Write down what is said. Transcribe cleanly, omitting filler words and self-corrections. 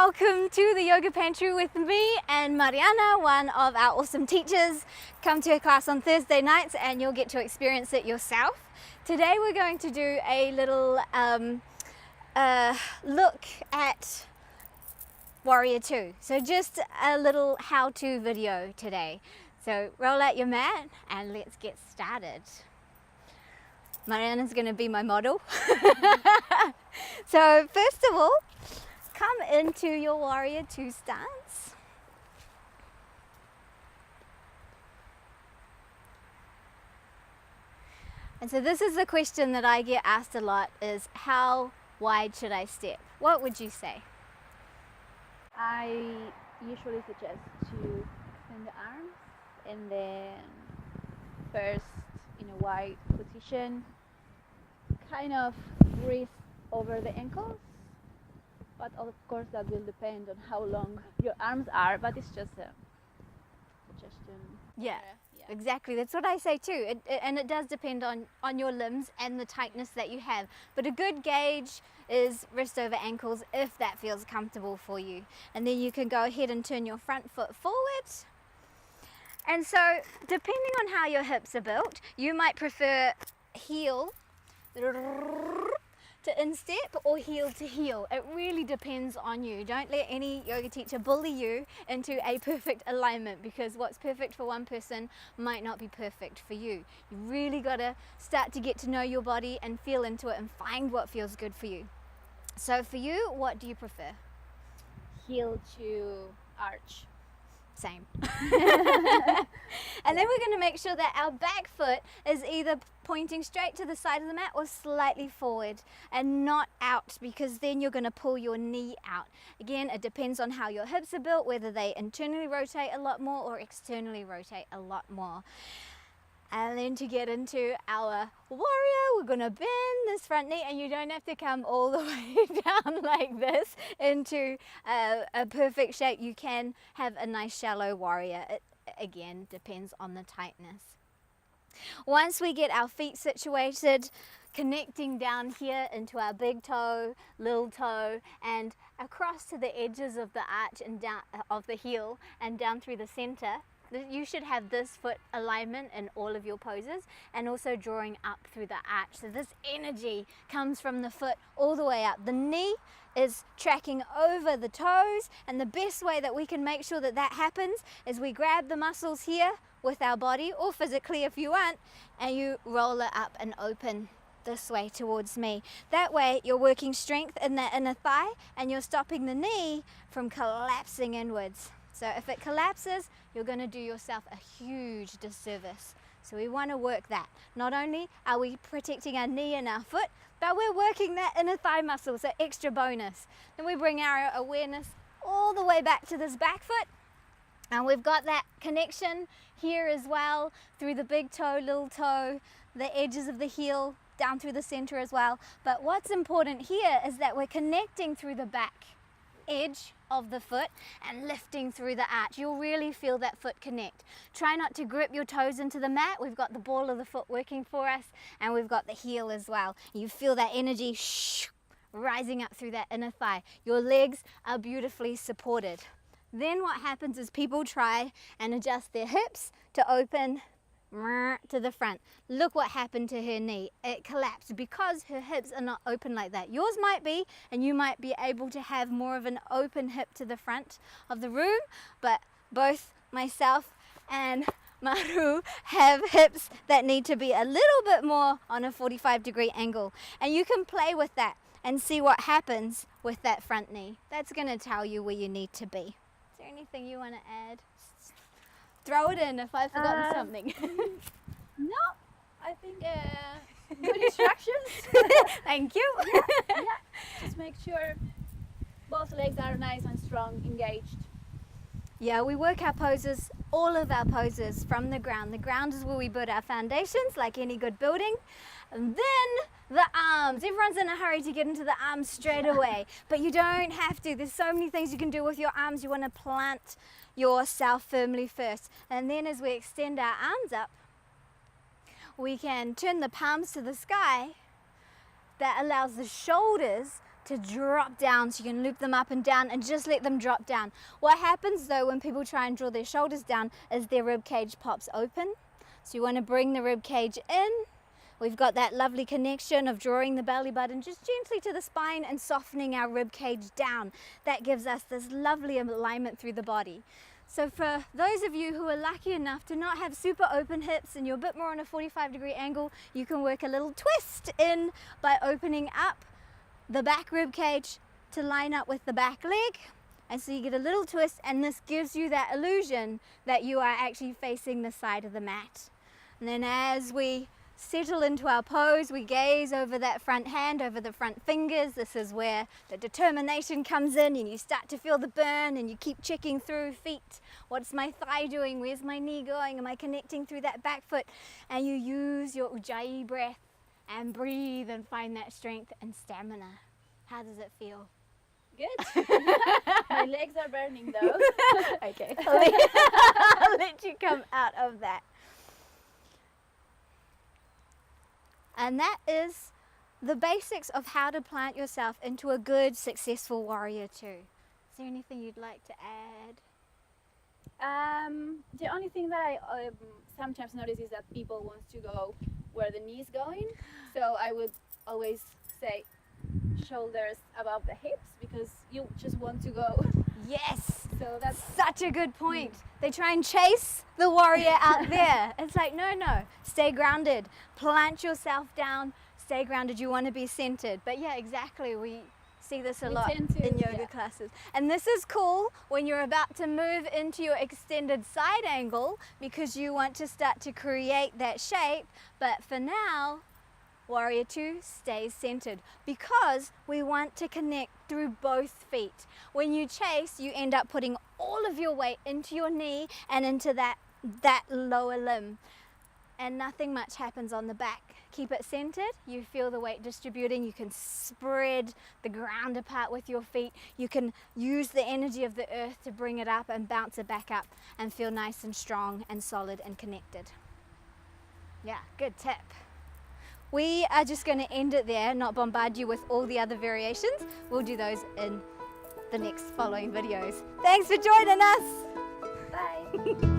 welcome to the Yoga Pantry with me and Mariana, one of our awesome teachers. Come to a class on Thursday nights and you'll get to experience it yourself. Today we're going to do a little look at Warrior II. So just a little how-to video today. So roll out your mat and let's get started. Mariana's going to be my model. So first of all, come into your Warrior II stance. And so this is the question that I get asked a lot, is how wide should I step? What would you say? I usually suggest to extend the arms and then first in a wide position, kind of wrist over the ankles. But of course that will depend on how long your arms are, but it's just a suggestion. Yeah. Exactly, that's what I say too. And it does depend on your limbs and the tightness that you have. But a good gauge is wrist over ankles if that feels comfortable for you. And then you can go ahead and turn your front foot forward. And so depending on how your hips are built, you might prefer heel to instep or heel to heel. It really depends on you. Don't let any yoga teacher bully you into a perfect alignment, because what's perfect for one person might not be perfect for you. You really got to start to get to know your body and feel into it and find what feels good for you. So for you, what do you prefer? Heel to arch. Same. And then we're going to make sure that our back foot is either pointing straight to the side of the mat or slightly forward and not out, because then you're going to pull your knee out. Again, it depends on how your hips are built, whether they internally rotate a lot more or externally rotate a lot more. And then to get into our warrior, we're going to bend this front knee, and you don't have to come all the way down like this into a perfect shape. You can have a nice shallow warrior. It again depends on the tightness. Once we get our feet situated, connecting down here into our big toe, little toe, and across to the edges of the arch and down of the heel and down through the center. You should have this foot alignment in all of your poses, and also drawing up through the arch. So this energy comes from the foot all the way up. The knee is tracking over the toes, and the best way that we can make sure that that happens is we grab the muscles here with our body, or physically if you want, and you roll it up and open this way towards me. That way you're working strength in the inner thigh, and you're stopping the knee from collapsing inwards. So if it collapses, you're going to do yourself a huge disservice. So we want to work that. Not only are we protecting our knee and our foot, but we're working that inner thigh muscle, so extra bonus. Then we bring our awareness all the way back to this back foot, and we've got that connection here as well, through the big toe, little toe, the edges of the heel, down through the center as well. But what's important here is that we're connecting through the back edge of the foot and lifting through the arch. You'll really feel that foot connect. Try not to grip your toes into the mat. We've got the ball of the foot working for us, and we've got the heel as well. You feel that energy rising up through that inner thigh. Your legs are beautifully supported. Then what happens is people try and adjust their hips to open to the front. Look what happened to her knee. It collapsed because her hips are not open like that. Yours might be, and you might be able to have more of an open hip to the front of the room, but both myself and Maru have hips that need to be a little bit more on a 45-degree angle, and you can play with that and see what happens with that front knee. That's going to tell you where you need to be. Is there anything you want to add? Throw it in if I've forgotten something. No, I think good instructions. Thank you. Yeah, just make sure both legs are nice and strong, engaged. Yeah, we work our poses, all of our poses, from the ground. The ground is where we build our foundations, like any good building. And then the arms. Everyone's in a hurry to get into the arms straight away, but you don't have to. There's so many things you can do with your arms. You want to plant yourself firmly first. And then as we extend our arms up, we can turn the palms to the sky. That allows the shoulders to drop down, so you can loop them up and down and just let them drop down. What happens though when people try and draw their shoulders down is their rib cage pops open. So you want to bring the rib cage in. We've got that lovely connection of drawing the belly button just gently to the spine and softening our rib cage down. That gives us this lovely alignment through the body. So for those of you who are lucky enough to not have super open hips and you're a bit more on a 45-degree angle, you can work a little twist in by opening up the back rib cage to line up with the back leg, and so you get a little twist, and this gives you that illusion that you are actually facing the side of the mat. And then as we settle into our pose, we gaze over that front hand, over the front fingers. This is where the determination comes in, and you start to feel the burn, and you keep checking through feet. What's my thigh doing? Where's my knee going? Am I connecting through that back foot? And you use your ujjayi breath and breathe and find that strength and stamina. How does it feel? Good. My legs are burning though. Okay, I'll let you come out of that. And that is the basics of how to plant yourself into a good, successful warrior two. Is there anything you'd like to add? The only thing that I sometimes notice is that people want to go where the knee is going. So I would always say shoulders above the hips, because you just want to go. Yes! So that's Such a good point. They try and chase the warrior out there. It's like, no, stay grounded. Plant yourself down, stay grounded. You want to be centered. But yeah, exactly. We see this a lot in yoga classes. And this is cool when you're about to move into your extended side angle, because you want to start to create that shape. But for now, Warrior 2 stays centered, because we want to connect through both feet. When you chase, you end up putting all of your weight into your knee and into that lower limb, and nothing much happens on the back. Keep it centered, you feel the weight distributing, you can spread the ground apart with your feet, you can use the energy of the earth to bring it up and bounce it back up and feel nice and strong and solid and connected. Yeah, good tip. We are just going to end it there, not bombard you with all the other variations. We'll do those in the next following videos. Thanks for joining us. bye.